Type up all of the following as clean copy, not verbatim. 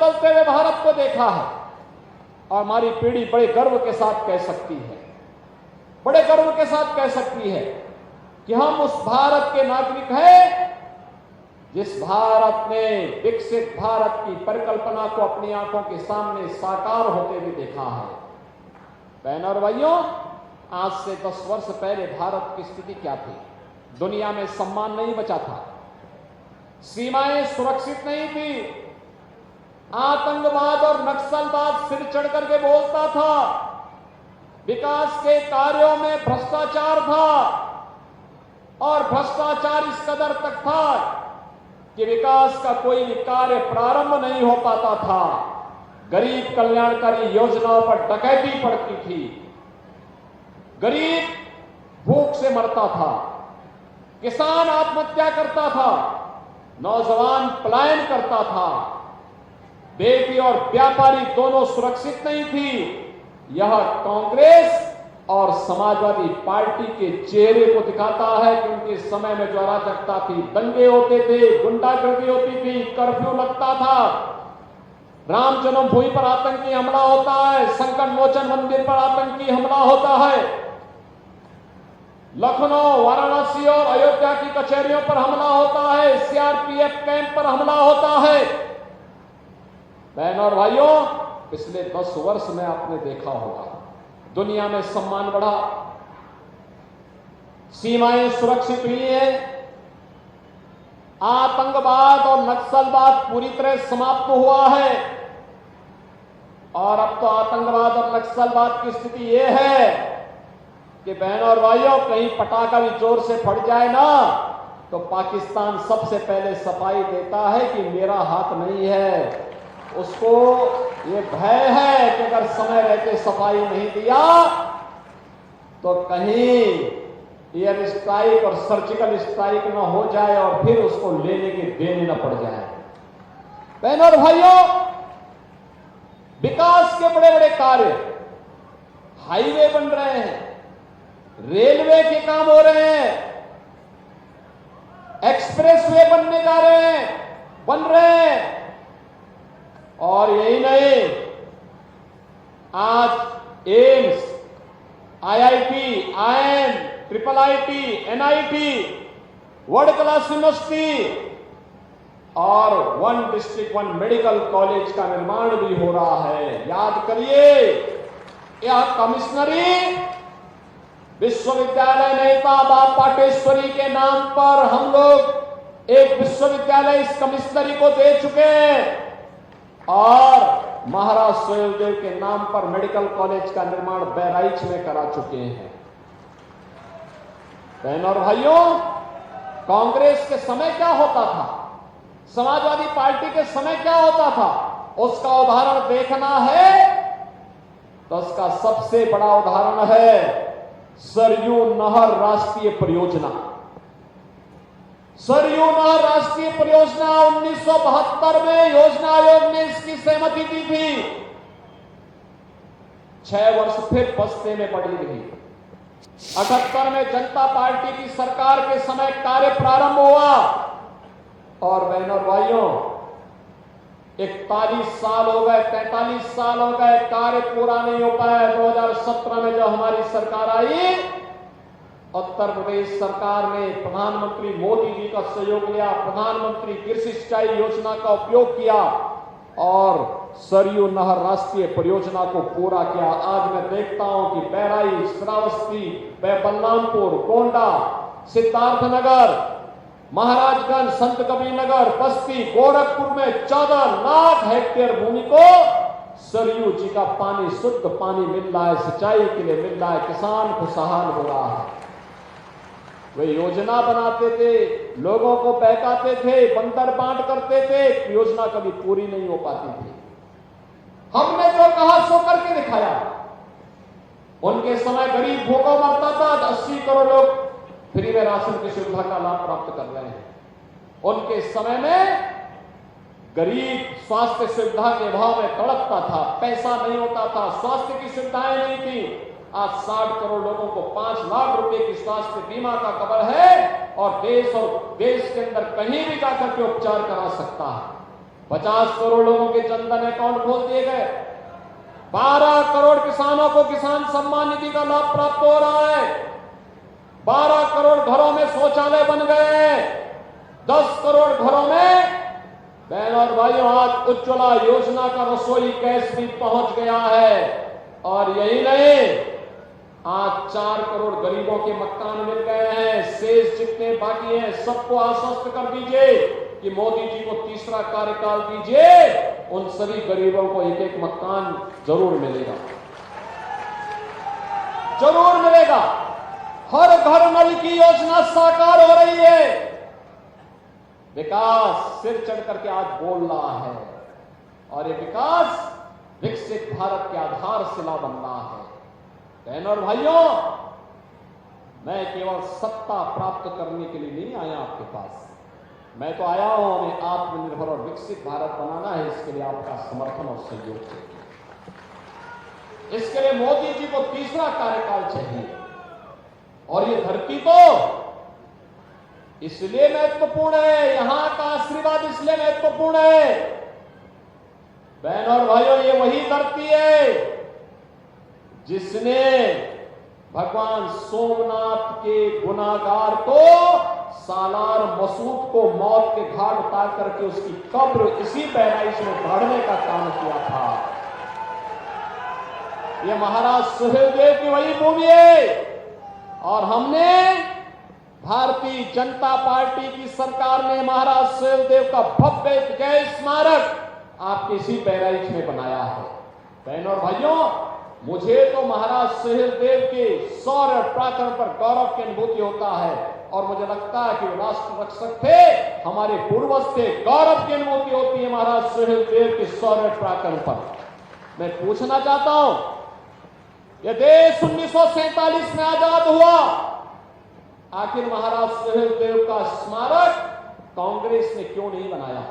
बदलते हुए भारत को देखा है और हमारी पीढ़ी बड़े गर्व के साथ कह सकती है, बड़े गर्व के साथ कह सकती है कि हम उस भारत के नागरिक हैं जिस भारत ने विकसित भारत की परिकल्पना को अपनी आंखों के सामने साकार होते हुए देखा है। बहनों और भाइयों, आज से 10 वर्ष पहले भारत की स्थिति क्या थी? दुनिया में सम्मान नहीं बचा था, सीमाएं सुरक्षित नहीं थी, आतंकवाद और नक्सलवाद सिर चढ़ करके बोलता था, विकास के कार्यों में भ्रष्टाचार था और भ्रष्टाचार इस कदर तक था कि विकास का कोई भी कार्य प्रारंभ नहीं हो पाता था। गरीब कल्याणकारी योजनाओं पर डकैती पड़ती थी, गरीब भूख से मरता था, किसान आत्महत्या करता था, नौजवान पलायन करता था, बेटी और व्यापारी दोनों सुरक्षित नहीं थी। यह कांग्रेस और समाजवादी पार्टी के चेहरे को दिखाता है कि उनके समय में जो अराजकता थी, दंगे होते थे, गुंडागर्दी होती थी, कर्फ्यू लगता था, राम जन्मभूमि पर आतंकी हमला होता है, संकट मोचन मंदिर पर आतंकी हमला होता है, लखनऊ, वाराणसी और अयोध्या की कचहरियों पर हमला होता है, सीआरपीएफ कैंप पर हमला होता है। बहनों और भाइयों, पिछले 10 वर्ष में आपने देखा होगा दुनिया में सम्मान बढ़ा, सीमाएं सुरक्षित हुई है, आतंकवाद और नक्सलवाद पूरी तरह समाप्त हुआ है और अब तो आतंकवाद और नक्सलवाद की स्थिति यह है कि बहनों और भाइयों, कहीं पटाखा भी जोर से फट जाए ना तो पाकिस्तान सबसे पहले सफाई देता है कि मेरा हाथ नहीं है। उसको ये भय है कि अगर समय रहते सफाई नहीं दिया तो कहीं एयर स्ट्राइक और सर्जिकल स्ट्राइक न हो जाए और फिर उसको लेने के देने न पड़ जाए। बहनों और भाइयों, विकास के बड़े बड़े कार्य, हाईवे बन रहे हैं, रेलवे के काम हो रहे हैं, एक्सप्रेसवे बनने जा रहे हैं, बन रहे हैं। और यही नहीं, आज AIIMS, IIT, IIM, triple IT, NIT, world class university और 1 डिस्ट्रिक्ट 1 मेडिकल कॉलेज का निर्माण भी हो रहा है। याद करिए, यह कमिश्नरी विश्वविद्यालय नेता बाबा पाटेश्वरी के नाम पर हम लोग एक विश्वविद्यालय इस कमिश्नरी को दे चुके हैं और महाराज सोहेलदेव के नाम पर मेडिकल कॉलेज का निर्माण बहराइच में करा चुके हैं। बहनों और भाइयों, कांग्रेस के समय क्या होता था, समाजवादी पार्टी के समय क्या होता था, उसका उदाहरण देखना है तो उसका सबसे बड़ा उदाहरण है सरयू नहर राष्ट्रीय परियोजना। सरयू नहर राष्ट्रीय परियोजना 1972 में योजना आयोग ने इसकी सहमति दी थी। 6 वर्ष फिर बस्ते में पड़ी रही। 78 में जनता पार्टी की सरकार के समय कार्य प्रारंभ हुआ और बहनों और भाइयों, 41 साल हो गए, 43 साल हो गए, कार्य पूरा नहीं हो पाया। 2017 में जब हमारी सरकार आई, उत्तर प्रदेश सरकार ने प्रधानमंत्री मोदी जी का सहयोग लिया, प्रधानमंत्री कृषि सिंचाई योजना का उपयोग किया और सरयू नहर राष्ट्रीय परियोजना को पूरा किया। आज मैं देखता हूं कि बहराइच, श्रावस्ती, बलरामपुर, गोंडा, सिद्धार्थनगर, महाराजगंज, संत कबीरनगर, बस्ती, गोरखपुर में 14 लाख हेक्टेयर भूमि को सरयू जी का पानी, शुद्ध पानी मिल रहा है, सिंचाई के लिए मिल रहा है, किसान खुशहाल हो रहा है। वे योजना बनाते थे, लोगों को बहकाते थे, बंदर बांट करते थे, योजना कभी पूरी नहीं हो पाती थी। हमने जो कहा सो करके दिखाया। उनके समय गरीब भूखों मरता था, 80 करोड़ लोग फ्री में राशन की सुविधा का लाभ प्राप्त कर रहे हैं। उनके समय में गरीब स्वास्थ्य सुविधा के अभाव में तड़पता था, पैसा नहीं होता था, स्वास्थ्य की सुविधाएं नहीं थी। आज 60 करोड़ लोगों को 5 लाख रुपए की स्वास्थ्य बीमा का कवर है और देश के अंदर कहीं भी जाकर के उपचार करा सकता है। 50 करोड़ लोगों के जनधन अकाउंट खोल दिए गए। 12 करोड़ किसानों को किसान सम्मान निधि का लाभ प्राप्त हो रहा है। 12 करोड़ घरों में शौचालय बन गए हैं। 10 करोड़ घरों में बहनों और भाइयों आज उज्ज्वला योजना का रसोई गैस भी पहुंच गया है। और यही नहीं, आज 4 करोड़ गरीबों के मकान मिल गए हैं। शेष जितने बाकी हैं सबको आश्वस्त कर दीजिए कि मोदी जी को तीसरा कार्यकाल दीजिए, उन सभी गरीबों को एक एक मकान जरूर मिलेगा, जरूर मिलेगा। हर घर नल की योजना साकार हो रही है। विकास सिर चढ़ करके आज बोल रहा है और ये विकास विकसित भारत के आधारशिला बन रहा है। बहनों और भाइयों, मैं केवल सत्ता प्राप्त करने के लिए नहीं आया आपके पास, मैं तो आया हूं हमें आत्मनिर्भर और विकसित भारत बनाना है। इसके लिए आपका समर्थन और सहयोग चाहिए। इसके लिए मोदी जी को तीसरा कार्यकाल चाहिए। और ये धरती तो इसलिए महत्वपूर्ण है, यहां का आशीर्वाद इसलिए महत्वपूर्ण है। बहनों और भाइयों, ये वही धरती है जिसने भगवान सोमनाथ के गुनाहगार को सालार मसूद को मौत के घाट उतार करके उसकी कब्र इसी बहराइच में गाड़ने का काम किया था। यह महाराज सुहेलदेव की वही भूमि है। और हमने भारतीय जनता पार्टी की सरकार ने महाराज सुहेलदेव का भव्य जय स्मारक आपके इसी बहराइच में बनाया है। बहनों और भाइयों, मुझे तो महाराज सुहेलदेव के शौर्य पराक्रम पर गौरव की अनुभूति होता है और मुझे लगता है कि वो राष्ट्र रक्षक थे, हमारे पूर्वज थे। गौरव की अनुभूति होती है महाराज सुहेलदेव के शौर्य पराक्रम पर। मैं पूछना चाहता हूं, यह देश 1947 में आजाद हुआ, आखिर महाराज सुहेलदेव का स्मारक कांग्रेस ने क्यों नहीं बनाया?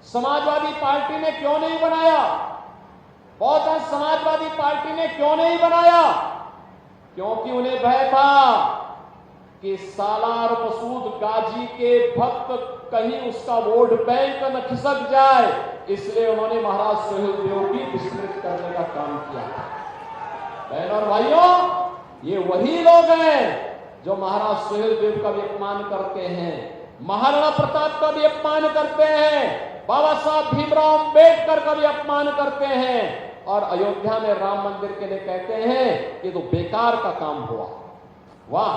समाजवादी पार्टी ने क्यों नहीं बनाया? बहुजन समाजवादी पार्टी ने क्यों नहीं बनाया? क्योंकि उन्हें भय था कि सालार मसूद गाजी के भक्त कहीं उसका वोट बैंक न खिसक जाए, इसलिए उन्होंने महाराज सुहेलदेव की विस्मृत करने का काम किया। बहनों और भाइयों, ये वही लोग हैं जो महाराज सुहेलदेव का भी अपमान करते हैं, महाराणा प्रताप का भी अपमान करते हैं, बाबा साहब भीमराव अंबेडकर का भी अपमान करते हैं और अयोध्या में राम मंदिर के लिए कहते हैं कि तो बेकार का काम हुआ। वाह,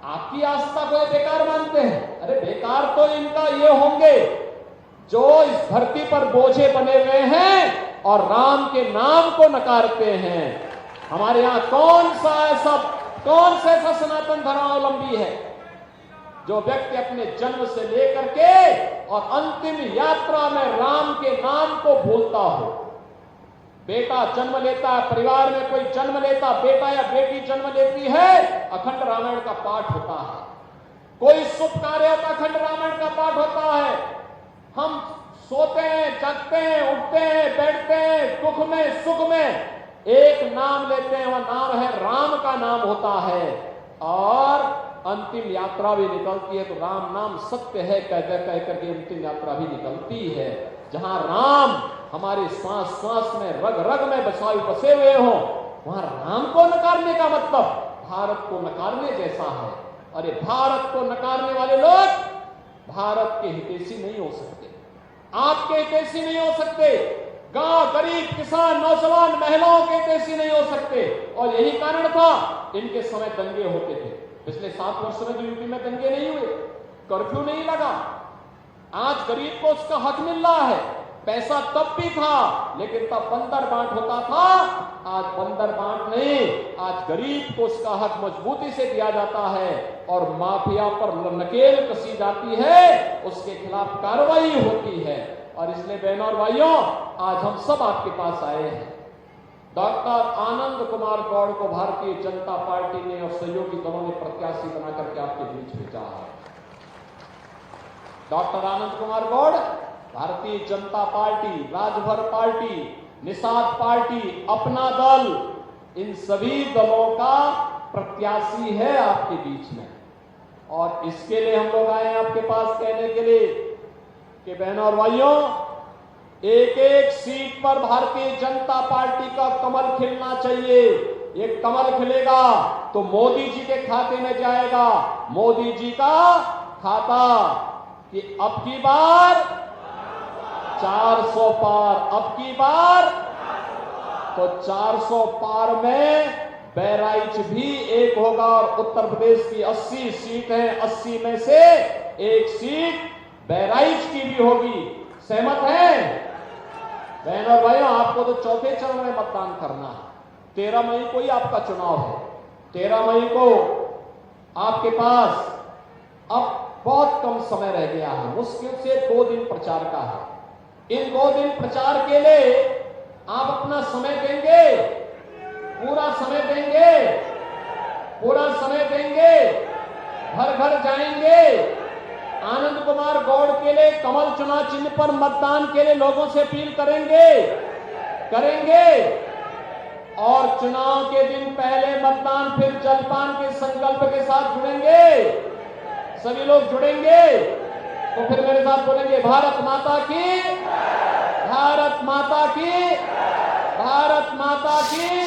आपकी आस्था को बेकार मानते हैं? अरे बेकार तो इनका ये होंगे जो इस धरती पर बोझे बने हुए हैं और राम के नाम को नकारते हैं। हमारे यहां कौन सा ऐसा सनातन धर्मावलंबी है जो व्यक्ति अपने जन्म से लेकर के और अंतिम यात्रा में राम के नाम को भूलता हो? बेटा जन्म लेता है, परिवार में कोई जन्म लेता, बेटा या बेटी जन्म लेती है, अखंड रामायण का पाठ होता है। कोई शुभ कार्य होता, अखंड रामायण का पाठ होता है। हम सोते हैं, जागते हैं, उठते हैं, बैठते हैं, दुख में सुख में एक नाम लेते हैं, वह नाम है राम का नाम होता है। और अंतिम यात्रा भी निकलती है तो राम नाम सत्य है कह करके अंतिम यात्रा भी निकलती है। जहां राम हमारे श्वास श्वास में रग रग में बसे हुए हो, वहां राम को नकारने का मतलब भारत को नकारने जैसा है। और ये भारत को नकारने वाले लोग भारत के हितैषी नहीं हो सकते, आपके हितैषी नहीं हो सकते, गांव गरीब किसान नौजवान महिलाओं के हितैषी नहीं हो सकते। और यही कारण था इनके समय दंगे होते थे। पिछले 7 वर्षों में तो यूपी में दंगे नहीं हुए, कर्फ्यू नहीं लगा। आज गरीब को उसका हक मिल रहा है। पैसा तब भी था लेकिन तब बंदर बांट होता था, आज बंदर बांट नहीं, आज गरीब को उसका हक मजबूती से दिया जाता है और माफिया पर नकेल कसी जाती है, उसके खिलाफ कार्रवाई होती है। और इसलिए बहनों और भाइयों, आज हम सब आपके पास आए हैं। डॉक्टर आनंद कुमार गौड़ को भारतीय जनता पार्टी ने और सहयोगी दलों ने प्रत्याशी बना करके आपके बीच भेजा है। Doctor Anand Kumar Gaur Bharatiya Janata party, Rajbhar party, Nishad party, अपना दल, इन सभी दलों का प्रत्याशी है आपके बीच में। और इसके लिए हम लोग आए हैं आपके पास कहने के लिए कि बहनों और भाइयों, एक एक सीट पर भारतीय जनता पार्टी का कमल खिलना चाहिए। ये कमल खिलेगा तो मोदी जी के खाते में जाएगा, मोदी जी का खाता कि अब की बार 400 पार, अब की बार तो 400 पार में बहराइच भी एक होगा और उत्तर प्रदेश की 80 सीट है, 80 में से एक सीट बहराइच की भी होगी। सहमत हैं बहनों और भाइयों? आपको तो चौथे चरण में मतदान करना है। 13 मई को ही आपका चुनाव है। 13 मई को आपके पास अब बहुत कम समय रह गया है, मुश्किल से 2 दिन प्रचार का है। इन 2 दिन प्रचार के लिए आप अपना समय देंगे, पूरा समय देंगे, पूरा समय देंगे, घर घर जाएंगे, आनंद कुमार गौड़ के लिए कमल चुनाव चिन्ह पर मतदान के लिए लोगों से अपील करेंगे और चुनाव के दिन पहले मतदान फिर जलपान के संकल्प के साथ जुड़ेंगे। सभी लोग जुड़ेंगे तो फिर मेरे साथ बोलेंगे भारत माता की, भारत माता की, भारत माता की।